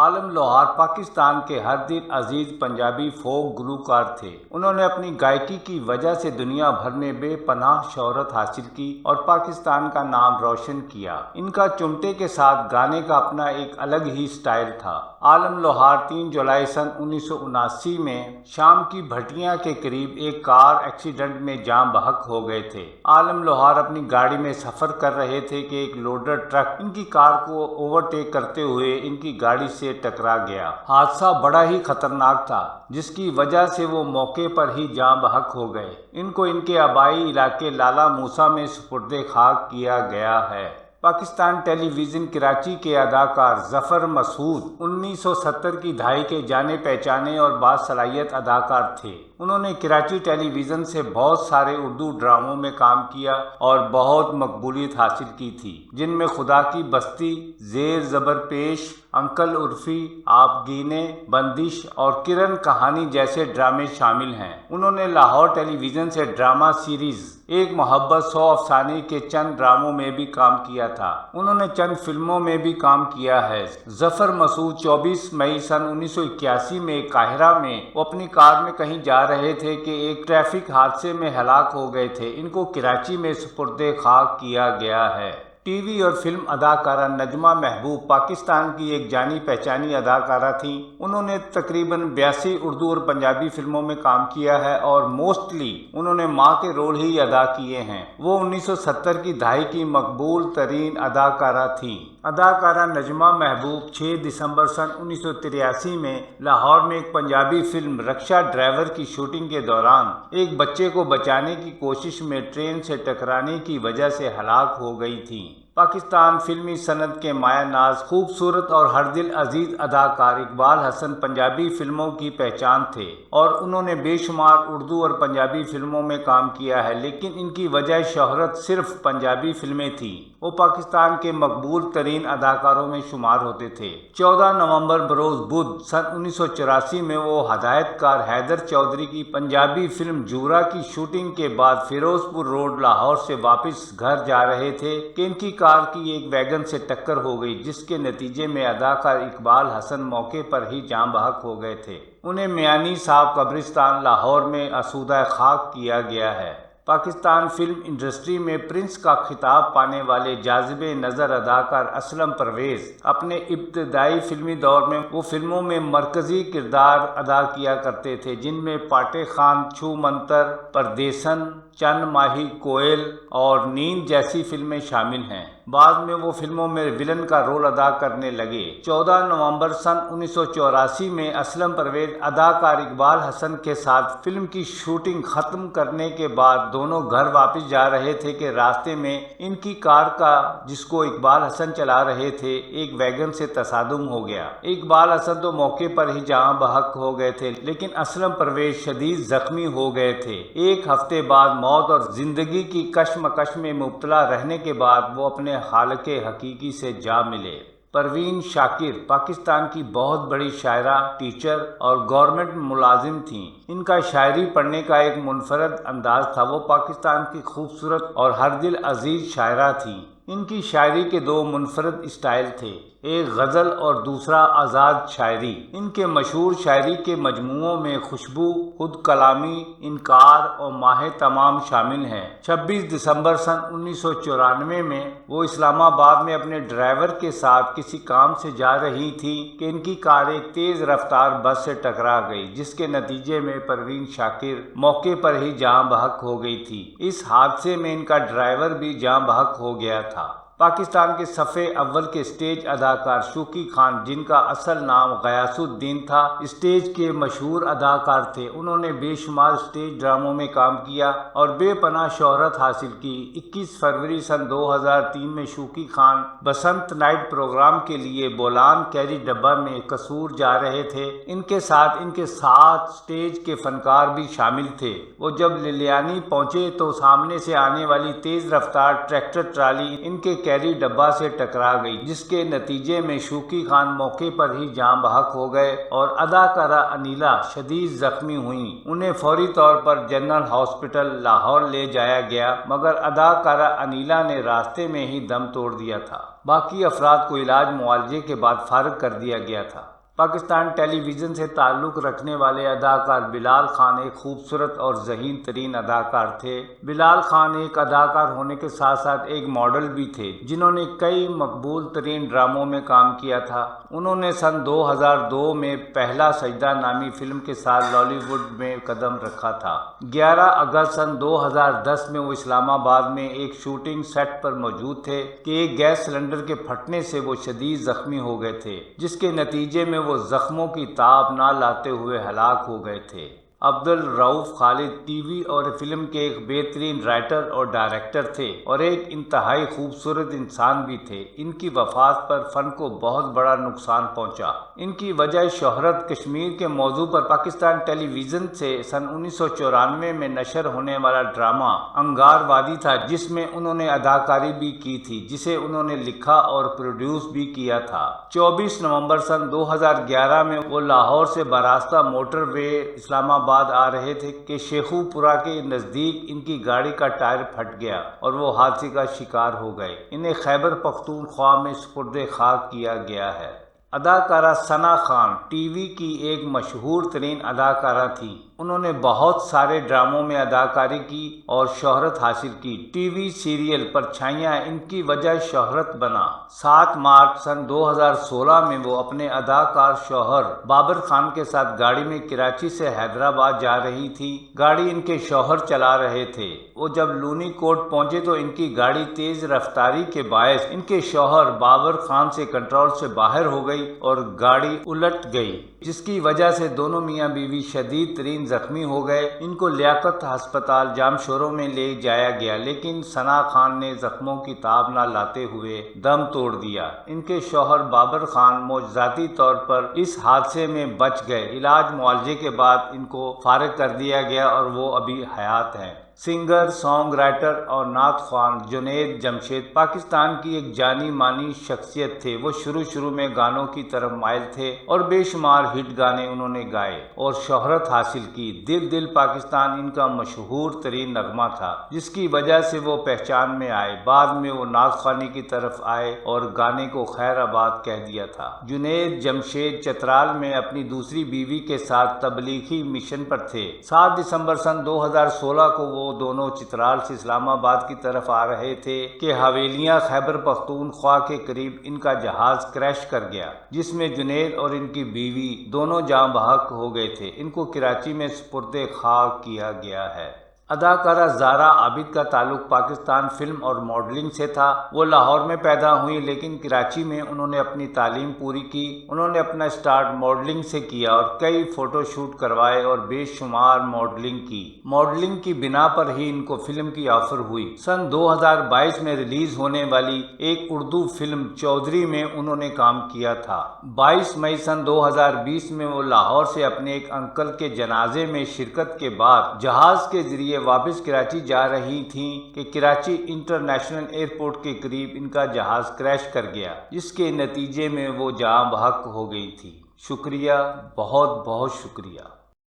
عالم لوہار پاکستان کے ہر دل عزیز پنجابی فوک گلوکار تھے۔ انہوں نے اپنی گائیکی کی وجہ سے دنیا بھر میں بے پناہ شہرت حاصل کی اور پاکستان کا نام روشن کیا۔ ان کا چمٹے کے ساتھ گانے کا اپنا ایک الگ ہی سٹائل تھا۔ عالم لوہار 3 جولائی سن 1979 میں شام کی بھٹیاں کے قریب ایک کار ایکسیڈنٹ میں جاں بحق ہو گئے تھے۔ عالم لوہار اپنی گاڑی میں سفر کر رہے تھے کہ ایک لوڈر ٹرک ان کی کار کو اوورٹیک کرتے ہوئے ان کی گاڑی سے ٹکرا گیا۔ حادثہ بڑا ہی خطرناک تھا جس کی وجہ سے وہ موقع پر ہی جاں بحق ہو گئے۔ ان کو ان کے آبائی علاقے لالا موسیٰ میں سپرد خاک کیا گیا ہے۔ پاکستان ٹیلی ویژن کراچی کے اداکار ظفر مسعود 1970 کی دہائی کے جانے پہچانے اور باصلاحیت اداکار تھے۔ انہوں نے کراچی ٹیلی ویژن سے بہت سارے اردو ڈراموں میں کام کیا اور بہت مقبولیت حاصل کی تھی، جن میں خدا کی بستی، زیر زبر پیش، انکل عرفی، آپ گینے، بندش اور کرن کہانی جیسے ڈرامے شامل ہیں۔ انہوں نے لاہور ٹیلی ویژن سے ڈرامہ سیریز ایک محبت 100 افسانے کے چند ڈراموں میں بھی کام کیا تھا۔ انہوں نے چند فلموں میں بھی کام کیا ہے۔ ظفر مسعود 24 مئی سن 1981 میں قاہرہ میں وہ اپنی کار میں کہیں جا رہے تھے کہ ایک ٹریفک حادثے میں ہلاک ہو گئے تھے۔ ان کو کراچی میں سپرد خاک کیا گیا ہے۔ ٹی وی اور فلم اداکارہ نجمہ محبوب پاکستان کی ایک جانی پہچانی اداکارہ تھیں۔ انہوں نے تقریباً 82 اردو اور پنجابی فلموں میں کام کیا ہے اور موسٹلی انہوں نے ماں کے رول ہی ادا کیے ہیں۔ وہ 1970 کی دہائی کی مقبول ترین اداکارہ تھیں۔ اداکارہ نجمہ محبوب 6 دسمبر سن 1983 میں لاہور میں ایک پنجابی فلم رکشہ ڈرائیور کی شوٹنگ کے دوران ایک بچے کو بچانے کی کوشش میں ٹرین سے ٹکرانے کی وجہ سے ہلاک ہو گئی تھیں۔ پاکستان فلمی صنعت کے مایہ ناز، خوبصورت اور ہر دل عزیز اداکار اقبال حسن پنجابی فلموں کی پہچان تھے اور انہوں نے بے شمار اردو اور پنجابی فلموں میں کام کیا ہے، لیکن ان کی وجہ شہرت صرف پنجابی فلمیں تھیں۔ وہ پاکستان کے مقبول ترین اداکاروں میں شمار ہوتے تھے۔ 14 نومبر بروز بدھ سن 1984 میں وہ ہدایت کار حیدر چودھری کی پنجابی فلم جورا کی شوٹنگ کے بعد فیروز پور روڈ لاہور سے واپس گھر جا رہے تھے کہ ان کی کار کی ایک ویگن سے ٹکر ہو گئی، جس کے نتیجے میں اداکار اقبال حسن موقع پر ہی جاں بحق ہو گئے تھے۔ انہیں میانی صاحب قبرستان لاہور میں آسودہ خاک کیا گیا ہے۔ پاکستان فلم انڈسٹری میں پرنس کا خطاب پانے والے جاذب نظر اداکار اسلم پرویز اپنے ابتدائی فلمی دور میں وہ فلموں میں مرکزی کردار ادا کیا کرتے تھے، جن میں پاٹے خان، چھو منتر، پردیسن، چند ماہی کوئل اور نیند جیسی فلمیں شامل ہیں۔ بعد میں وہ فلموں میں ولن کا رول ادا کرنے لگے۔ 14 نومبر سن 1984 میں اسلم پرویز اداکار اقبال حسن کے ساتھ فلم کی شوٹنگ ختم کرنے کے بعد دونوں گھر واپس جا رہے تھے کہ راستے میں ان کی کار کا، جس کو اقبال حسن چلا رہے تھے، ایک ویگن سے تصادم ہو گیا۔ اقبال حسن تو موقع پر ہی جاں بحق ہو گئے تھے، لیکن اسلم پرویز شدید زخمی ہو گئے تھے۔ ایک ہفتے بعد موت اور زندگی کی کشمکش میں مبتلا رہنے کے بعد وہ اپنے خالق حقیقی سے جا ملے۔ پروین شاکر پاکستان کی بہت بڑی شاعرہ، ٹیچر اور گورنمنٹ ملازم تھیں۔ ان کا شاعری پڑھنے کا ایک منفرد انداز تھا۔ وہ پاکستان کی خوبصورت اور ہر دل عزیز شاعرہ تھیں۔ ان کی شاعری کے 2 منفرد اسٹائل تھے، ایک غزل اور دوسرا آزاد شاعری۔ ان کے مشہور شاعری کے مجموعوں میں خوشبو، خود کلامی، انکار اور ماہ تمام شامل ہیں۔ 26 دسمبر سن 1994 میں وہ اسلام آباد میں اپنے ڈرائیور کے ساتھ کسی کام سے جا رہی تھی کہ ان کی کار ایک تیز رفتار بس سے ٹکرا گئی، جس کے نتیجے میں پروین شاکر موقع پر ہی جاں بحق ہو گئی تھی۔ اس حادثے میں ان کا ڈرائیور بھی جاں بحق ہو گیا تھا۔ پاکستان کے صفحے اول کے اسٹیج اداکار شوقی خان، جن کا اصل نام غیاث الدین تھا، اسٹیج کے مشہور اداکار تھے۔ انہوں نے بے شمار اسٹیج ڈراموں میں کام کیا اور بے پناہ شہرت حاصل کی۔ 21 فروری سن 2003 میں شوقی خان بسنت نائٹ پروگرام کے لیے بولان کیری ڈبہ میں قصور جا رہے تھے۔ ان کے ساتھ ان کے 7 اسٹیج کے فنکار بھی شامل تھے۔ وہ جب للیانی پہنچے تو سامنے سے آنے والی تیز رفتار ٹریکٹر ٹرالی ان کے کیری ڈبہ سے ٹکرا گئی، جس کے نتیجے میں شوقی خان موقع پر ہی جاں بحق ہو گئے اور اداکارہ انیلا شدید زخمی ہوئیں۔ انہیں فوری طور پر جنرل ہاسپٹل لاہور لے جایا گیا، مگر اداکارہ انیلا نے راستے میں ہی دم توڑ دیا تھا۔ باقی افراد کو علاج معالجے کے بعد فارغ کر دیا گیا تھا۔ پاکستان ٹیلی ویژن سے تعلق رکھنے والے اداکار بلال خان ایک خوبصورت اور ذہین ترین اداکار تھے۔ بلال خان ایک اداکار ہونے کے ساتھ ساتھ ایک ماڈل بھی تھے جنہوں نے کئی مقبول ترین ڈراموں میں کام کیا تھا۔ انہوں نے سن 2002 میں پہلا سجدہ نامی فلم کے ساتھ لالی ووڈ میں قدم رکھا تھا۔ 11 اگست سن 2010 میں وہ اسلام آباد میں ایک شوٹنگ سیٹ پر موجود تھے کہ ایک گیس سلنڈر کے پھٹنے سے وہ شدید زخمی ہو گئے تھے، جس کے نتیجے میں وہ زخموں کی تاب نہ لاتے ہوئے ہلاک ہو گئے تھے۔ عبدالرؤف خالد ٹی وی اور فلم کے ایک بہترین رائٹر اور ڈائریکٹر تھے اور ایک انتہائی خوبصورت انسان بھی تھے۔ ان کی وفات پر فن کو بہت بڑا نقصان پہنچا۔ ان کی وجہ شہرت کشمیر کے موضوع پر پاکستان ٹیلی ویژن سے سن 1994 میں نشر ہونے والا ڈرامہ انگار وادی تھا، جس میں انہوں نے اداکاری بھی کی تھی، جسے انہوں نے لکھا اور پروڈیوس بھی کیا تھا۔ 24 نومبر سن 2011 میں وہ لاہور سے براستہ موٹر وے اسلام آباد آ رہے تھے کہ شیخو پورہ کے نزدیک ان کی گاڑی کا ٹائر پھٹ گیا اور وہ حادثے کا شکار ہو گئے۔ انہیں خیبر پختونخوا میں سپرد خاک کیا گیا ہے۔ اداکارہ ثنا خان ٹی وی کی ایک مشہور ترین اداکارہ تھیں۔ انہوں نے بہت سارے ڈراموں میں اداکاری کی اور شہرت حاصل کی۔ ٹی وی سیریل پرچھائیاں ان کی وجہ شہرت بنا۔ 7 مارچ سن 2016 میں وہ اپنے اداکار شوہر بابر خان کے ساتھ گاڑی میں کراچی سے حیدرآباد جا رہی تھی۔ گاڑی ان کے شوہر چلا رہے تھے۔ وہ جب لونی کوٹ پہنچے تو ان کی گاڑی تیز رفتاری کے باعث ان کے شوہر بابر خان سے کنٹرول سے باہر ہو گئی اور گاڑی الٹ گئی، جس کی وجہ سے دونوں میاں بیوی شدید ترین زخمی ہو گئے۔ ان کو لیاقت ہسپتال جام شوروں میں لے جایا گیا، لیکن ثنا خان نے زخموں کی تاب نہ لاتے ہوئے دم توڑ دیا۔ ان کے شوہر بابر خان معجزاتی طور پر اس حادثے میں بچ گئے۔ علاج معالجے کے بعد ان کو فارغ کر دیا گیا اور وہ ابھی حیات ہیں۔ سنگر، سانگ رائٹر اور نعت خوان جنید جمشید پاکستان کی ایک جانی مانی شخصیت تھے۔ وہ شروع میں گانوں کی طرف مائل تھے اور بے شمار ہٹ گانے انہوں نے گائے اور شہرت حاصل کی۔ دل دل پاکستان ان کا مشہور ترین نغمہ تھا، جس کی وجہ سے وہ پہچان میں آئے۔ بعد میں وہ نعت خوانی کی طرف آئے اور گانے کو خیر آباد کہہ دیا تھا۔ جنید جمشید چترال میں اپنی دوسری بیوی کے ساتھ تبلیغی مشن پر تھے۔ 7 دسمبر سن 2016 کو وہ دونوں چترال سے اسلام آباد کی طرف آ رہے تھے کہ حویلیاں خیبر پختونخوا کے قریب ان کا جہاز کریش کر گیا، جس میں جنید اور ان کی بیوی دونوں جاں بحق ہو گئے تھے۔ ان کو کراچی میں سپرد خاک کیا گیا ہے۔ اداکارہ زارا عابد کا تعلق پاکستان فلم اور ماڈلنگ سے تھا۔ وہ لاہور میں پیدا ہوئی، لیکن کراچی میں انہوں نے اپنی تعلیم پوری کی۔ انہوں نے اپنا سٹارٹ ماڈلنگ سے کیا اور کئی فوٹو شوٹ کروائے اور بے شمار ماڈلنگ کی۔ ماڈلنگ کی بنا پر ہی ان کو فلم کی آفر ہوئی۔ سن 2022 میں ریلیز ہونے والی ایک اردو فلم چودھری میں انہوں نے کام کیا تھا۔ 22 مئی سن 2020 میں وہ لاہور سے اپنے ایک انکل کے جنازے میں شرکت کے بعد جہاز کے ذریعے واپس کراچی جا رہی تھیں کہ کراچی انٹرنیشنل ایئرپورٹ کے قریب ان کا جہاز کریش کر گیا، جس کے نتیجے میں وہ جاں بحق ہو گئی تھی۔ شکریہ، بہت بہت شکریہ۔